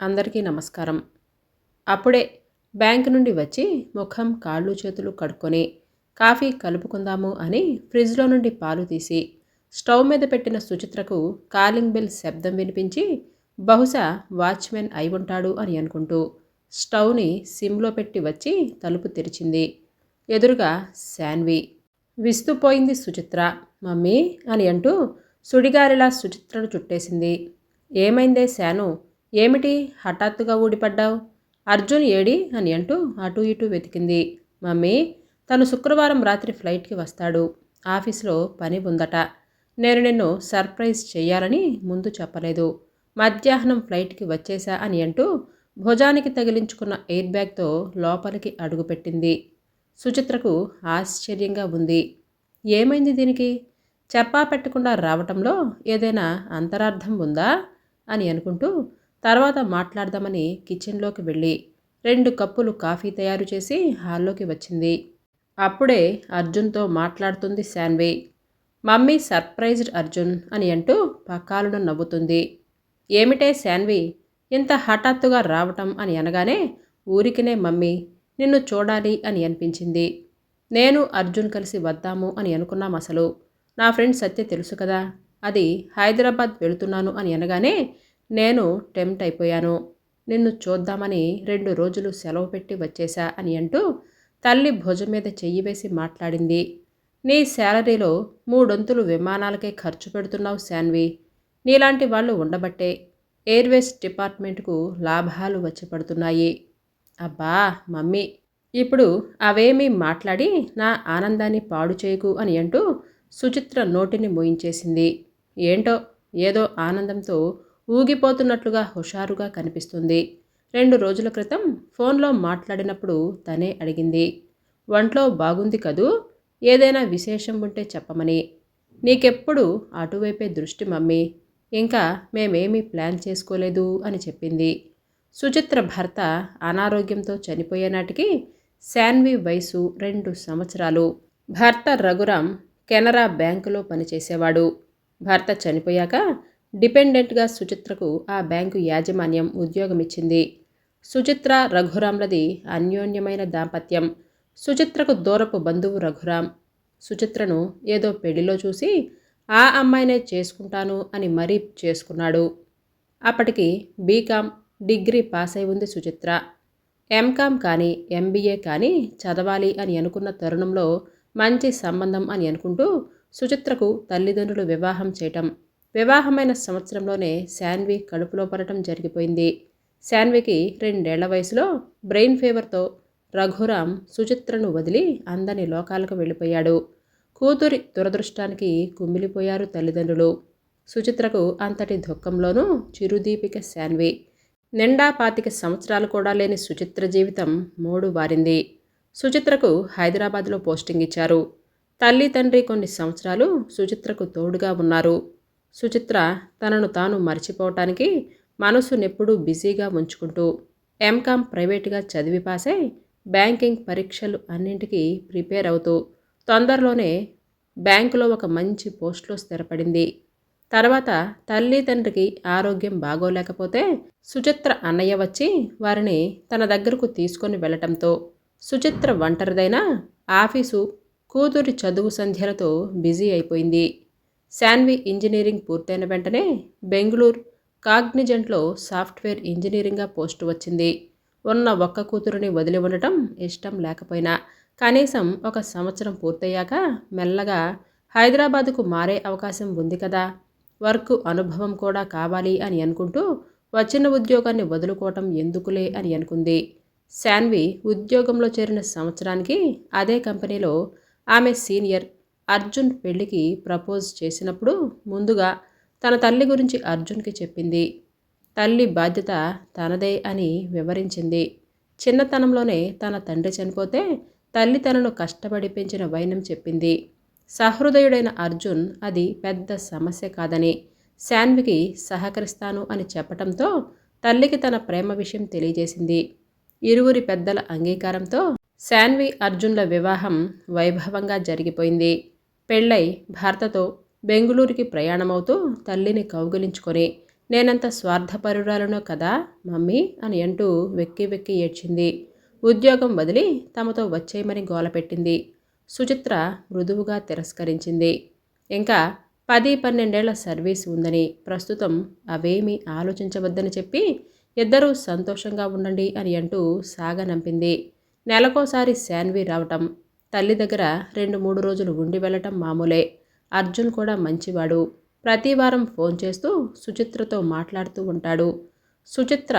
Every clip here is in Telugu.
అందరికీ నమస్కారం. అప్పుడే బ్యాంక్ నుండి వచ్చి ముఖం కాళ్ళు చేతులు కడుక్కొని కాఫీ కలుపుకుందాము అని ఫ్రిడ్జ్లో నుండి పాలు తీసి స్టవ్ మీద పెట్టిన సుచిత్రకు కాలింగ్ బెల్ శబ్దం వినిపించి బహుశా వాచ్మెన్ అయి ఉంటాడు అని అనుకుంటూ స్టవ్ని సిమ్లో పెట్టి వచ్చి తలుపు తెరిచింది. ఎదురుగా శాన్వి. విస్తుపోయింది సుచిత్ర. మమ్మీ అని అంటూ సుడిగాలిలా సుచిత్రను చుట్టేసింది. ఏమైందే శాను, ఏమిటి హఠాత్తుగా ఊడిపడ్డావు? అర్జున్ ఏడి అని అంటూ అటూ ఇటూ వెతికింది. మమ్మీ, తను శుక్రవారం రాత్రి ఫ్లైట్కి వస్తాడు. ఆఫీస్లో పని ఉందట. నేను నిన్ను సర్ప్రైజ్ చెయ్యాలని ముందు చెప్పలేదు. మధ్యాహ్నం ఫ్లైట్కి వచ్చేశా అని అంటూ భుజానికి తగిలించుకున్న ఎయిర్ బ్యాగ్తో లోపలికి అడుగుపెట్టింది. సుచిత్రకు ఆశ్చర్యంగా ఉంది. ఏమైంది దీనికి? చెప్పా పెట్టకుండా రావటంలో ఏదైనా అంతరార్థం ఉందా అని అనుకుంటూ తర్వాత మాట్లాడదామని కిచెన్లోకి వెళ్ళి 2 కప్పులు కాఫీ తయారు చేసి హాల్లోకి వచ్చింది. అప్పుడే అర్జున్తో మాట్లాడుతుంది శాన్వి. మమ్మీ సర్ప్రైజ్డ్ అర్జున్ అని అంటూ పక్కాలున నవ్వుతుంది. ఏమిటే శాన్వి, ఇంత హఠాత్తుగా రావటం అని అనగానే ఊరికినే మమ్మీ, నిన్ను చూడాలి అని అనిపించింది. నేను అర్జున్ కలిసి వద్దాము అని అనుకున్నాం. అసలు నా ఫ్రెండ్ సత్య తెలుసు కదా, అది హైదరాబాద్ వెళుతున్నాను అని అనగానే నేను టెంప్ట్ అయిపోయాను. నిన్ను చూద్దామని 2 రోజులు సెలవు పెట్టి వచ్చేశా అని అంటూ తల్లి భుజం మీద చెయ్యి వేసి మాట్లాడింది. నీ శాలరీలో 3 విమానాలకే ఖర్చు పెడుతున్నావు శాన్వి. నీలాంటి వాళ్ళు ఉండబట్టే ఎయిర్వేస్ డిపార్ట్మెంట్కు లాభాలు వచ్చి పడుతున్నాయి. అబ్బా మమ్మీ, ఇప్పుడు అవేమీ మాట్లాడి నా ఆనందాన్ని పాడు చేయకు అని అంటూ సుచిత్ర నోటిని మోయించేసింది. ఏంటో ఏదో ఆనందంతో ఊగిపోతున్నట్లుగా హుషారుగా కనిపిస్తుంది. 2 రోజుల క్రితం ఫోన్లో మాట్లాడినప్పుడు తనే అడిగింది. ఒంట్లో బాగుంది కదూ, ఏదైనా విశేషం ఉంటే చెప్పమని. నీకెప్పుడు అటువైపే దృష్టి మమ్మీ, ఇంకా మేమేమీ ప్లాన్ చేసుకోలేదు అని చెప్పింది. సుచిత్ర భర్త అనారోగ్యంతో చనిపోయే నాటికి శాన్వి వయసు 2 సంవత్సరాలు. భర్త రఘురాం కెనరా బ్యాంకులో పనిచేసేవాడు. భర్త చనిపోయాక డిపెండెంట్గా సుచిత్రకు ఆ బ్యాంకు యాజమాన్యం ఉద్యోగమిచ్చింది. సుచిత్ర రఘురాంలది అన్యోన్యమైన దాంపత్యం. సుచిత్రకు దూరపు బంధువు రఘురాం సుచిత్రను ఏదో పెళ్లిలో చూసి ఆ అమ్మాయినే చేసుకుంటాను అని మరీ చేసుకున్నాడు. అప్పటికి బీకామ్ డిగ్రీ పాస్ అయి ఉంది సుచిత్ర. ఎంకామ్ కానీ ఎంబీఏ కానీ చదవాలి అని అనుకున్న తరుణంలో మంచి సంబంధం అని అనుకుంటూ సుచిత్రకు తల్లిదండ్రులు వివాహం చేయటం. వివాహమైన సంవత్సరంలోనే శాన్వి కడుపులో పడటం జరిగిపోయింది. శాన్వికి 2 ఏళ్ల వయసులో బ్రెయిన్ ఫీవర్తో రఘురాం సుచిత్రను వదిలి అందని లోకాలకు వెళ్ళిపోయాడు. కూతురి దురదృష్టానికి కుమిలిపోయారు తల్లిదండ్రులు. సుచిత్రకు అంతటి దుఃఖంలోనూ చిరుదీపిక శాన్వి. నిండా 25 సంవత్సరాలు కూడా లేని సుచిత్ర జీవితం మోడు బారింది. సుచిత్రకు హైదరాబాద్లో పోస్టింగ్ ఇచ్చారు. తల్లి తండ్రి కొన్ని సంవత్సరాలు సుచిత్రకు తోడుగా ఉన్నారు. సుచిత్ర తనను తాను మర్చిపోవటానికి మనసునెప్పుడూ బిజీగా ఉంచుకుంటూ ఎంకామ్ ప్రైవేటుగా చదివి పాసై బ్యాంకింగ్ పరీక్షలు అన్నింటికీ ప్రిపేర్ అవుతూ తొందరలోనే బ్యాంకులో ఒక మంచి పోస్టులో స్థిరపడింది. తర్వాత తల్లి తండ్రికి ఆరోగ్యం బాగోలేకపోతే సుచిత్ర అన్నయ్య వచ్చి వారిని తన దగ్గరకు తీసుకొని వెళ్ళటంతో సుచిత్ర ఒంటరిదైనా ఆఫీసు, కూతురి చదువు సంధ్యలతో బిజీ అయిపోయింది. శాన్వి ఇంజనీరింగ్ పూర్తయిన వెంటనే బెంగళూరు కాగ్నిజెంట్లో సాఫ్ట్వేర్ ఇంజనీరింగ్గా పోస్టు వచ్చింది. ఉన్న ఒక్క కూతురుని వదిలి ఉండటం ఇష్టం లేకపోయినా కనీసం 1 సంవత్సరం పూర్తయ్యాక మెల్లగా హైదరాబాదుకు మారే అవకాశం ఉంది కదా, వర్క్ అనుభవం కూడా కావాలి అని అనుకుంటూ వచ్చిన ఉద్యోగాన్ని వదులుకోవటం ఎందుకులే అని అనుకుంది. శాన్వి ఉద్యోగంలో చేరిన సంవత్సరానికి అదే కంపెనీలో ఆమె సీనియర్ అర్జున్ పెళ్లికి ప్రపోజ్ చేసినప్పుడు ముందుగా తన తల్లి గురించి అర్జున్కి చెప్పింది. తల్లి బాధ్యత తనదే అని వివరించింది. చిన్నతనంలోనే తన తండ్రి చనిపోతే తల్లి తనను కష్టపడి పెంచిన వైనం చెప్పింది. సహృదయుడైన అర్జున్ అది పెద్ద సమస్య కాదని, శాన్వికి సహకరిస్తాను అని చెప్పటంతో తల్లికి తన ప్రేమ విషయం తెలియజేసింది. ఇరువురి పెద్దల అంగీకారంతో శాన్వి అర్జున్ల వివాహం వైభవంగా జరిగిపోయింది. పెళ్ళై భర్తతో బెంగుళూరుకి ప్రయాణమవుతూ తల్లిని కౌగిలించుకొని నేనంత స్వార్థపరురాలనో కదా మమ్మీ అని అంటూ వెక్కి వెక్కి ఏడ్చింది. ఉద్యోగం వదిలి తమతో వచ్చేయమని గోలపెట్టింది. సుచిత్ర మృదువుగా తిరస్కరించింది. ఇంకా 10-12 సర్వీస్ ఉందని, ప్రస్తుతం అవేమీ ఆలోచించవద్దని చెప్పి ఇద్దరూ సంతోషంగా ఉండండి అని అంటూ సాగనంపింది. నెలకోసారి శాన్వి రావటం, తల్లి దగ్గర 2-3 రోజులు ఉండి వెళ్ళటం మామూలే. అర్జున్ కూడా మంచివాడు. ప్రతివారం ఫోన్ చేస్తూ సుచిత్రతో మాట్లాడుతూ ఉంటాడు. సుచిత్ర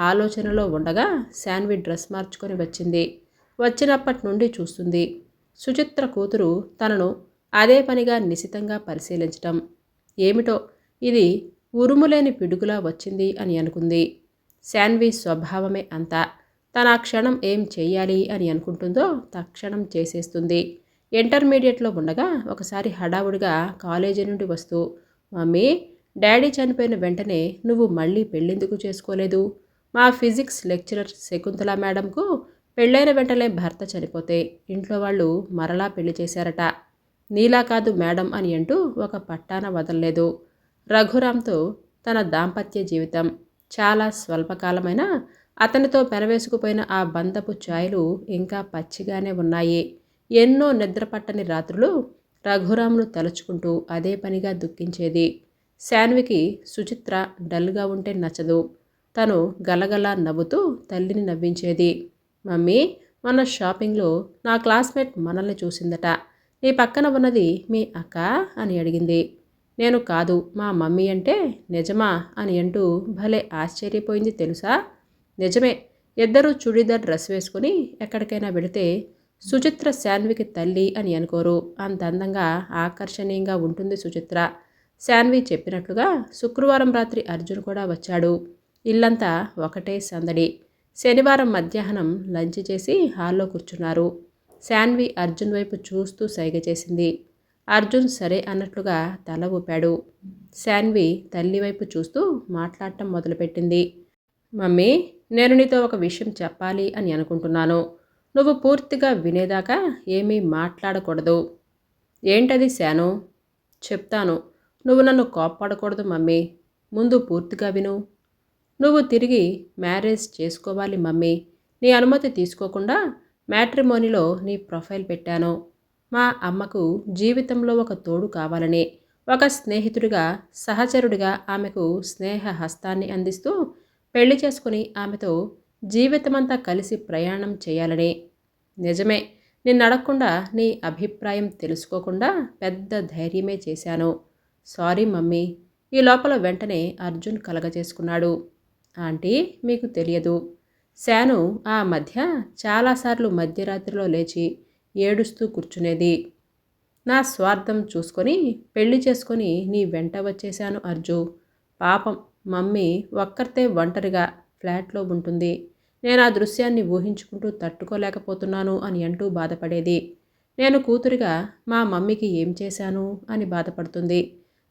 ఆలోచనలో ఉండగా శాన్వి డ్రెస్ మార్చుకొని వచ్చింది. వచ్చినప్పటి నుండి చూస్తుంది. సుచిత్ర కూతురు తనను అదే పనిగా నిశితంగా పరిశీలించటం. ఏమిటో ఇది ఉరుములేని పిడుగులా వచ్చింది అని అనుకుంది. శాన్వి స్వభావమే అంతా. తన ఆ క్షణం ఏం చెయ్యాలి అని అనుకుంటుందో తక్షణం చేసేస్తుంది. ఇంటర్మీడియట్లో ఉండగా ఒకసారి హడావుడిగా కాలేజీ నుండి వస్తూ, మమ్మీ, డాడీ చనిపోయిన వెంటనే నువ్వు మళ్ళీ పెళ్ళెందుకు చేసుకోలేదు? మా ఫిజిక్స్ లెక్చరర్ శకుంతల మేడంకు పెళ్ళైన వెంటనే భర్త చనిపోతే ఇంట్లో వాళ్ళు మరలా పెళ్లి చేశారట. నీలా కాదు మేడం అని అంటూ ఒక పట్టాన వదలలేదు. రఘురామ్తో తన దాంపత్య జీవితం చాలా స్వల్పకాలమైన అతనితో పెనవేసుకుపోయిన ఆ బంధపు ఛాయలు ఇంకా పచ్చిగానే ఉన్నాయి. ఎన్నో నిద్రపట్టని రాత్రులు రఘురామ్ను తలుచుకుంటూ అదే పనిగా దుఃఖించేది. శాన్వికి సుచిత్ర డల్గా ఉంటే నచ్చదు. తను గలగలా నవ్వుతూ తల్లిని నవ్వించేది. మమ్మీ, మొన్న షాపింగ్లో నా క్లాస్మేట్ మనల్ని చూసిందట. నీ పక్కన ఉన్నది మీ అక్క అని అడిగింది. నేను కాదు, మా మమ్మీ అంటే. నిజమా అని అంటూ భలే ఆశ్చర్యపోయింది తెలుసా. నిజమే. ఇద్దరూ చుడీదార్ డ్రెస్ వేసుకుని ఎక్కడికైనా వెళితే సుచిత్ర శాన్వికి తల్లి అని అనుకోరు. అంత అందంగా ఆకర్షణీయంగా ఉంటుంది సుచిత్ర. శాన్వి చెప్పినట్లుగా శుక్రవారం రాత్రి అర్జున్ కూడా వచ్చాడు. ఇల్లంతా ఒకటే సందడి. శనివారం మధ్యాహ్నం లంచ్ చేసి హాల్లో కూర్చున్నారు. శాన్వి అర్జున్ వైపు చూస్తూ సైగ చేసింది. అర్జున్ సరే అన్నట్లుగా తల ఊపాడు. శాన్వి తల్లి వైపు చూస్తూ మాట్లాడటం మొదలుపెట్టింది. మమ్మీ, నేను నీతో ఒక విషయం చెప్పాలి అని అనుకుంటున్నాను. నువ్వు పూర్తిగా వినేదాకా ఏమీ మాట్లాడకూడదు. ఏంటది శాను? చెప్తాను. నువ్వు నన్ను కోప్పడకూడదు మమ్మీ. ముందు పూర్తిగా విను. నువ్వు తిరిగి మ్యారేజ్ చేసుకోవాలి మమ్మీ. నీ అనుమతి తీసుకోకుండా మ్యాట్రిమోనీలో నీ ప్రొఫైల్ పెట్టాను. మా అమ్మకు జీవితంలో ఒక తోడు కావాలని, ఒక స్నేహితుడిగా, సహచరుడిగా ఆమెకు స్నేహ హస్తాన్ని అందిస్తూ పెళ్లి చేసుకుని ఆమెతో జీవితమంతా కలిసి ప్రయాణం చేయాలని. నిజమే, నిన్ను అడగకుండా నీ అభిప్రాయం తెలుసుకోకుండా పెద్ద ధైర్యమే చేశాను. Sorry mummy. ఈ లోపల వెంటనే అర్జున్ కలగజేసుకున్నాడు. ఆంటీ, మీకు తెలియదు, శాను ఆ మధ్య చాలాసార్లు మధ్యరాత్రిలో లేచి ఏడుస్తూ కూర్చునేది. నా స్వార్థం చూసుకొని పెళ్లి చేసుకొని నీ వెంట వచ్చేశాను అర్జు. పాపం మమ్మీ ఒక్కరితే ఒంటరిగా ఫ్లాట్లో ఉంటుంది. నేను ఆ దృశ్యాన్ని ఊహించుకుంటూ తట్టుకోలేకపోతున్నాను అని అంటూ బాధపడేది. నేను కూతురిగా మా మమ్మీకి ఏం చేశాను అని బాధపడుతుంది.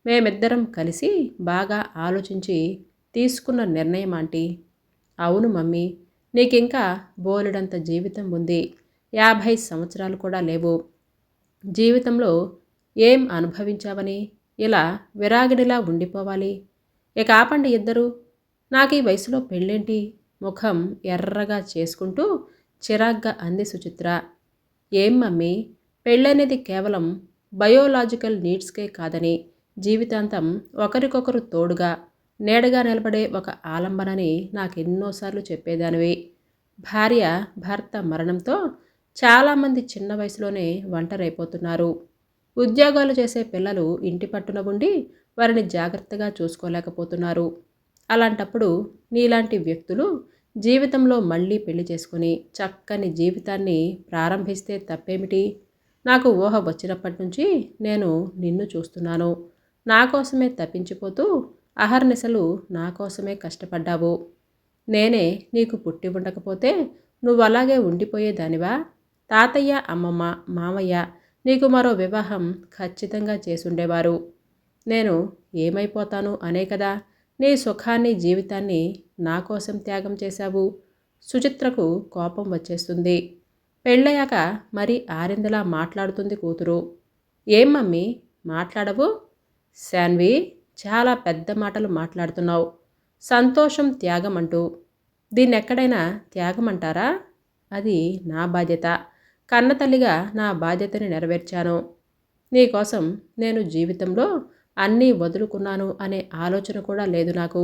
మేమిద్దరం కలిసి బాగా ఆలోచించి తీసుకున్న నిర్ణయం ఆంటీ. అవును మమ్మీ, నీకింకా బోలెడంత జీవితం ఉంది. 50 సంవత్సరాలు కూడా లేవు. జీవితంలో ఏం అనుభవించావని ఇలా విరాగిడిలా ఉండిపోవాలి? ఇక ఆపండి ఇద్దరు. నాకు ఈ వయసులో పెళ్ళేంటి? ముఖం ఎర్రగా చేసుకుంటూ చిరాగ్గా అంది సుచిత్ర. ఏం మమ్మీ, పెళ్ళనేది కేవలం బయోలాజికల్ నీడ్స్కే కాదని, జీవితాంతం ఒకరికొకరు తోడుగా నీడగా నిలబడే ఒక ఆలంబనని నాకెన్నోసార్లు చెప్పేదానివి. భార్య భర్త మరణంతో చాలామంది చిన్న వయసులోనే ఒంటరైపోతున్నారు. ఉద్యోగాలు చేసే పిల్లలు ఇంటి పట్టున ఉండి వారిని జాగ్రత్తగా చూసుకోలేకపోతున్నారు. అలాంటప్పుడు నీలాంటి వ్యక్తులు జీవితంలో మళ్ళీ పెళ్లి చేసుకుని చక్కని జీవితాన్ని ప్రారంభిస్తే తప్పేమిటి? నాకు ఊహ వచ్చినప్పటి నుంచి నేను నిన్ను చూస్తున్నాను. నా కోసమే తప్పించిపోతూ అహర్నిశలు నా కోసమే కష్టపడ్డావు. నేనే నీకు పుట్టి ఉండకపోతే నువ్వు అలాగే ఉండిపోయేదానివా? తాతయ్య, అమ్మమ్మ, మామయ్య నీకు మరో వివాహం ఖచ్చితంగా చేసుండేవారు. నేను ఏమైపోతాను అనే కదా నీ సుఖాన్ని, జీవితాన్ని నా కోసం త్యాగం చేశావు. సుచిత్రకు కోపం వచ్చేస్తుంది. పెళ్ళయ్యాక మరి ఆరిందలా మాట్లాడుతుంది కూతురు. ఏం మమ్మీ, మాట్లాడవు? శాన్వి, చాలా పెద్ద మాటలు మాట్లాడుతున్నావు. సంతోషం త్యాగం అంటూ దీన్నెక్కడైనా త్యాగం అంటారా? అది నా బాధ్యత. కన్నతల్లిగా నా బాధ్యతని నెరవేర్చాను. నీకోసం నేను జీవితంలో అన్నీ వదులుకున్నాను అనే ఆలోచన కూడా లేదు నాకు.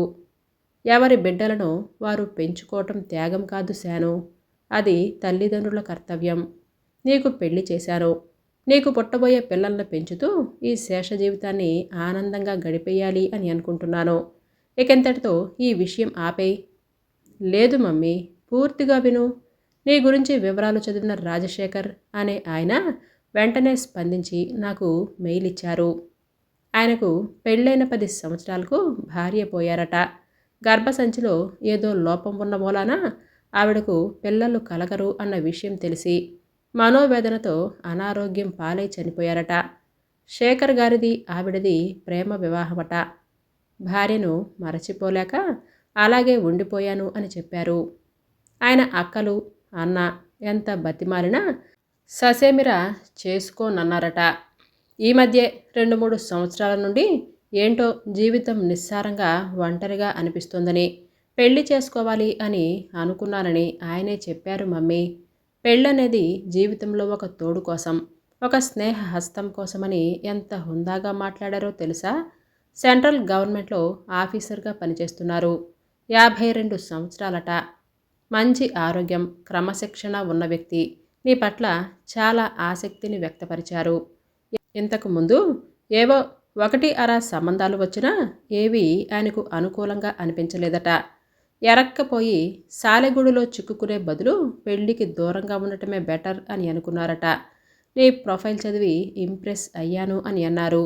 ఎవరి బిడ్డలను వారు పెంచుకోవటం త్యాగం కాదు శాను. అది తల్లిదండ్రుల కర్తవ్యం. నీకు పెళ్లి చేశాను. నీకు పుట్టబోయే పిల్లలను పెంచుతూ ఈ శేష జీవితాన్ని ఆనందంగా గడిపేయాలి అని అనుకుంటున్నాను. ఇకెంతటితో ఈ విషయం ఆపేయ్. లేదు మమ్మీ, పూర్తిగా విను. నీ గురించి వివరాలు చదివిన రాజశేఖర్ అనే ఆయన వెంటనే స్పందించి నాకు మెయిల్ ఇచ్చారు. ఆయనకు పెళ్ళైన 10 సంవత్సరాలకు భార్య పోయారట. గర్భసంచిలో ఏదో లోపం ఉన్న మూలాన ఆవిడకు పిల్లలు కలగరు అన్న విషయం తెలిసి మనోవేదనతో అనారోగ్యం పాలై చనిపోయారట. శేఖర్ గారిది ఆవిడది ప్రేమ వివాహమట. భార్యను మరచిపోలేక అలాగే ఉండిపోయాను అని చెప్పారు. ఆయన అక్కలు అన్న ఎంత బతిమాలినా ససేమిరా చేసుకోనన్నారట. ఈ మధ్య 2-3 సంవత్సరాల నుండి ఏంటో జీవితం నిస్సారంగా ఒంటరిగా అనిపిస్తోందని, పెళ్లి చేసుకోవాలి అని అనుకున్నానని ఆయనే చెప్పారు మమ్మీ. పెళ్ళనేది జీవితంలో ఒక తోడు కోసం, ఒక స్నేహ హస్తం కోసమని ఎంత హుందాగా మాట్లాడారో తెలుసా? సెంట్రల్ గవర్నమెంట్లో ఆఫీసర్గా పనిచేస్తున్నారు. 52 సంవత్సరాలట. మంచి ఆరోగ్యం, క్రమశిక్షణ ఉన్న వ్యక్తి. నీ పట్ల చాలా ఆసక్తిని వ్యక్తపరిచారు. ఇంతకు ముందు ఏవో 1-2 సంబంధాలు వచ్చినా ఏవి ఆయనకు అనుకూలంగా అనిపించలేదట. ఎరక్కపోయి సాలెగూడులో చిక్కుకునే బదులు పెళ్లికి దూరంగా ఉండటమే బెటర్ అని అనుకున్నారట. నీ ప్రొఫైల్ చదివి ఇంప్రెస్ అయ్యాను అని అన్నారు.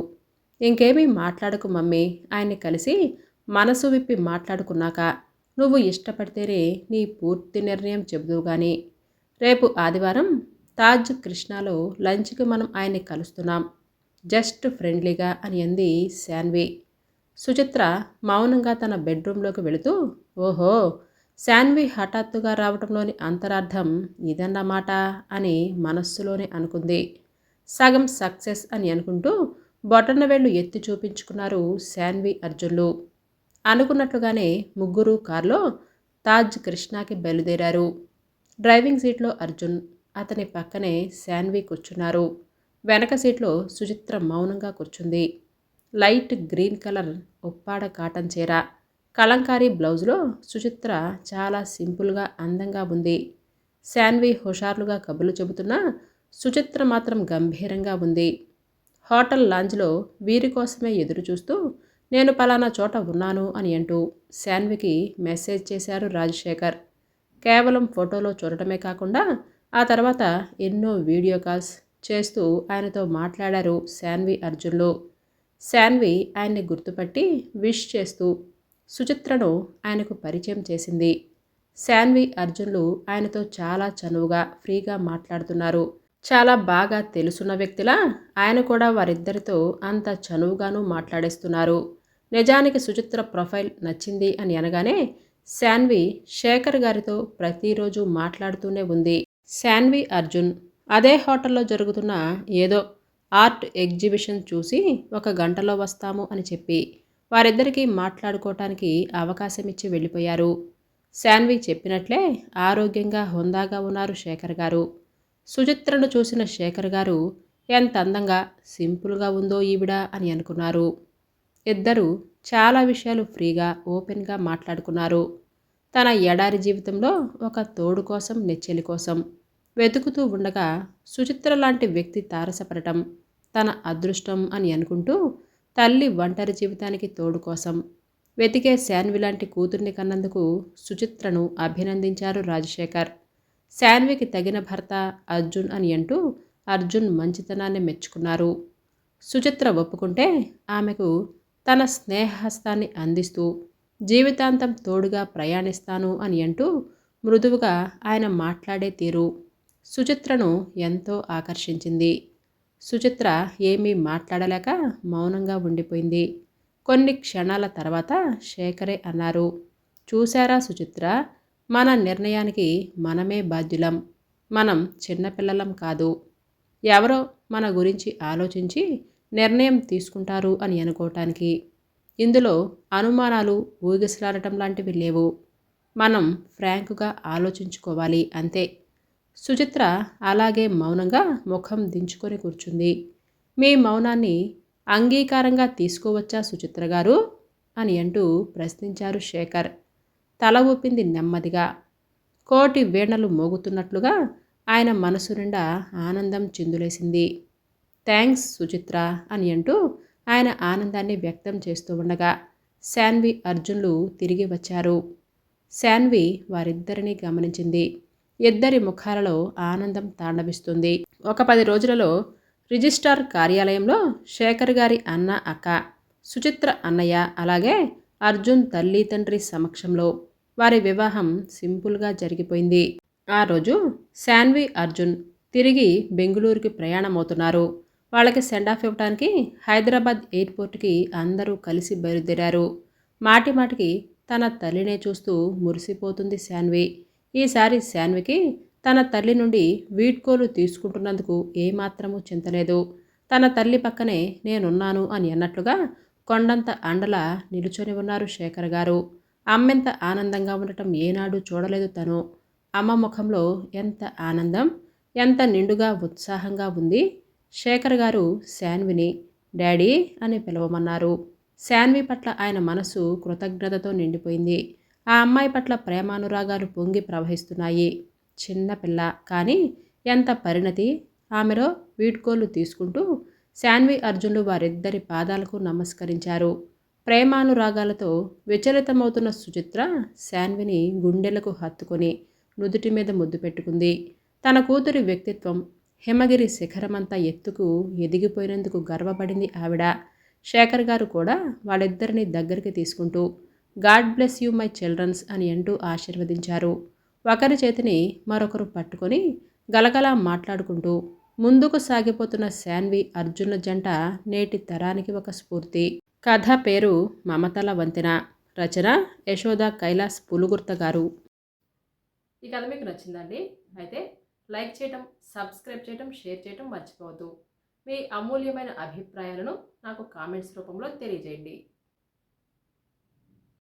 ఇంకేమీ మాట్లాడకు మమ్మీ. ఆయన్ని కలిసి మనసు విప్పి మాట్లాడుకున్నాక నువ్వు ఇష్టపడితేనే నీ పూర్తి నిర్ణయం చెబుదువు గాని. రేపు ఆదివారం తాజ్ కృష్ణాలో లంచ్కి మనం ఆయన్ని కలుస్తున్నాం. జస్ట్ ఫ్రెండ్లీగా అని అంది శాన్వి. సుచిత్ర మౌనంగా తన బెడ్రూంలోకి వెళుతూ, ఓహో, శాన్వి హఠాత్తుగా రావటంలోని అంతరార్థం ఇదన్నమాట అని మనస్సులోనే అనుకుంది. సగం సక్సెస్ అని అనుకుంటూ బొటన వేళ్లు ఎత్తి చూపించుకున్నారు శాన్వి అర్జున్లు. అనుకున్నట్లుగానే ముగ్గురు కారులో తాజ్ కృష్ణాకి బయలుదేరారు. డ్రైవింగ్ సీట్లో అర్జున్, అతని పక్కనే శాన్వి కూర్చున్నారు. వెనక సీట్లో సుచిత్ర మౌనంగా కూర్చుంది. Light green colour Uppada cotton చీర, కలంకారీ బ్లౌజ్లో సుచిత్ర చాలా సింపుల్గా అందంగా ఉంది. శాన్వి హుషారులుగా కబుర్లు చెబుతున్నా సుచిత్ర మాత్రం గంభీరంగా ఉంది. హోటల్ లాంజ్లో వీరి కోసమే ఎదురు చూస్తూ నేను పలానా చోట ఉన్నాను అని అంటూ శాన్వికి మెసేజ్ చేశారు రాజశేఖర్. కేవలం ఫోటోలో చూడటమే కాకుండా ఆ తర్వాత ఎన్నో వీడియో కాల్స్ చేస్తూ ఆయనతో మాట్లాడారు శాన్వి అర్జున్లు. శాన్వి ఆయన్ని గుర్తుపట్టి విష్ చేస్తూ సుచిత్రను ఆయనకు పరిచయం చేసింది. శాన్వి అర్జున్లు ఆయనతో చాలా చనువుగా ఫ్రీగా మాట్లాడుతున్నారు. చాలా బాగా తెలుసున్న వ్యక్తిలా ఆయన కూడా వారిద్దరితో అంత చనువుగాను మాట్లాడేస్తున్నారు. నిజానికి సుచిత్ర ప్రొఫైల్ నచ్చింది అని అనగానే శాన్వి శేఖర్ గారితో ప్రతిరోజు మాట్లాడుతూనే ఉంది. శాన్వి అర్జున్ అదే హోటల్లో జరుగుతున్న ఏదో ఆర్ట్ ఎగ్జిబిషన్ చూసి 1 గంటలో వస్తాము అని చెప్పి వారిద్దరికీ మాట్లాడుకోవటానికి అవకాశం ఇచ్చి వెళ్ళిపోయారు. శాన్వి చెప్పినట్లే ఆరోగ్యంగా హుందాగా ఉన్నారు శేఖర్ గారు. సుచిత్రను చూసిన శేఖర్ గారు ఎంత అందంగా సింపుల్గా ఉందో ఈవిడ అని అనుకున్నారు. ఇద్దరు చాలా విషయాలు ఫ్రీగా ఓపెన్గా మాట్లాడుకున్నారు. తన ఎడారి జీవితంలో ఒక తోడు కోసం, నెచ్చెలి కోసం వెతుకుతూ ఉండగా సుచిత్ర లాంటి వ్యక్తి తారసపడటం తన అదృష్టం అని అనుకుంటూ తల్లి ఒంటరి జీవితానికి తోడు కోసం వెతికే శాన్వి లాంటి కూతుర్ని కన్నందుకు సుచిత్రను అభినందించారు రాజశేఖర్. శాన్వికి తగిన భర్త అర్జున్ అని అంటూ అర్జున్ మంచితనాన్ని మెచ్చుకున్నారు. సుచిత్ర ఒప్పుకుంటే ఆమెకు తన స్నేహహస్తాన్ని అందిస్తూ జీవితాంతం తోడుగా ప్రయాణిస్తాను అని అంటూ మృదువుగా ఆయన మాట్లాడే తీరు సుచిత్రను ఎంతో ఆకర్షించింది. సుచిత్ర ఏమీ మాట్లాడలేక మౌనంగా ఉండిపోయింది. కొన్ని క్షణాల తర్వాత శేఖరే అన్నారు, చూశారా సుచిత్ర, మన నిర్ణయానికి మనమే బాధ్యులం. మనం చిన్నపిల్లలం కాదు. ఎవరో మన గురించి ఆలోచించి నిర్ణయం తీసుకుంటారు అని అనుకోవటానికి. ఇందులో అనుమానాలు, ఊగిసలాడటం లాంటివి లేవు. మనం ఫ్రాంక్గా ఆలోచించుకోవాలి అంతే. సుచిత్ర అలాగే మౌనంగా ముఖం దించుకొని కూర్చుంది. మీ మౌనాన్ని అంగీకారంగా తీసుకోవచ్చా సుచిత్ర గారు అని అంటూ ప్రశ్నించారు శేఖర్. తల ఊపింది నెమ్మదిగా. కోటి వీణలు మోగుతున్నట్లుగా ఆయన మనసు నిండా ఆనందం చిందులేసింది. థ్యాంక్స్ సుచిత్ర అని అంటూ ఆయన ఆనందాన్ని వ్యక్తం చేస్తూ ఉండగా శాన్వి, అర్జున్లు తిరిగి వచ్చారు. శాన్వి వారిద్దరినీ గమనించింది. ఇద్దరి ముఖాలలో ఆనందం తాండవిస్తుంది. ఒక 10 రోజులలో రిజిస్ట్రార్ కార్యాలయంలో శేఖర్ గారి అన్న, అక్క, సుచిత్ర అన్నయ్య, అలాగే అర్జున్ తల్లి తండ్రి సమక్షంలో వారి వివాహం సింపుల్గా జరిగిపోయింది. ఆ రోజు శాన్వి, అర్జున్ తిరిగి బెంగుళూరుకి ప్రయాణమవుతున్నారు. వాళ్ళకి సెండ్ ఆఫ్ ఇవ్వడానికి హైదరాబాద్ ఎయిర్పోర్ట్కి అందరూ కలిసి బయలుదేరారు. మాటి మాటికి తన తల్లినే చూస్తూ మురిసిపోతుంది శాన్వి. ఈసారి శాన్వికి తన తల్లి నుండి వీడ్కోలు తీసుకుంటున్నందుకు ఏమాత్రమూ చింతలేదు. తన తల్లి పక్కనే నేనున్నాను అని అన్నట్లుగా కొండంత అండలా నిలుచొని ఉన్నారు శేఖర్ గారు. అమ్మెంత ఆనందంగా ఉండటం ఏనాడు చూడలేదు తను. అమ్మ ముఖంలో ఎంత ఆనందం, ఎంత నిండుగా ఉత్సాహంగా ఉంది. శేఖర్ గారు శాన్విని డాడీ అని పిలవమన్నారు. శాన్వి పట్ల ఆయన మనసు కృతజ్ఞతతో నిండిపోయింది. ఆ అమ్మాయి పట్ల ప్రేమానురాగాలు పొంగి ప్రవహిస్తున్నాయి. చిన్నపిల్ల కానీ ఎంత పరిణతి. ఆమెలో వీడ్కోలు తీసుకుంటూ శాన్వి, అర్జున్లు వారిద్దరి పాదాలకు నమస్కరించారు. ప్రేమానురాగాలతో విచలితమవుతున్న సుచిత్ర శాన్విని గుండెలకు హత్తుకొని నుదుటి మీద ముద్దు పెట్టుకుంది. తన కూతురి వ్యక్తిత్వం హిమగిరి శిఖరమంతా ఎత్తుకు ఎదిగిపోయినందుకు గర్వపడింది ఆవిడ. శేఖర్ గారు కూడా వాళ్ళిద్దరినీ దగ్గరికి తీసుకుంటూ God bless you my childrens అని అంటూ ఆశీర్వదించారు. ఒకరి చేతిని మరొకరు పట్టుకొని గలగలా మాట్లాడుకుంటూ ముందుకు సాగిపోతున్న శాన్వి, అర్జున్ల జంట నేటి తరానికి ఒక స్ఫూర్తి. కథ పేరు మమతల వంతెన. రచన యశోద కైలాస్ పులుగుర్త గారు. ఈ కథ మీకు నచ్చిందండి? అయితే లైక్ చేయటం, సబ్స్క్రైబ్ చేయటం, షేర్ చేయటం మర్చిపోవద్దు. మీ అమూల్యమైన అభిప్రాయాలను నాకు కామెంట్స్ రూపంలో తెలియజేయండి.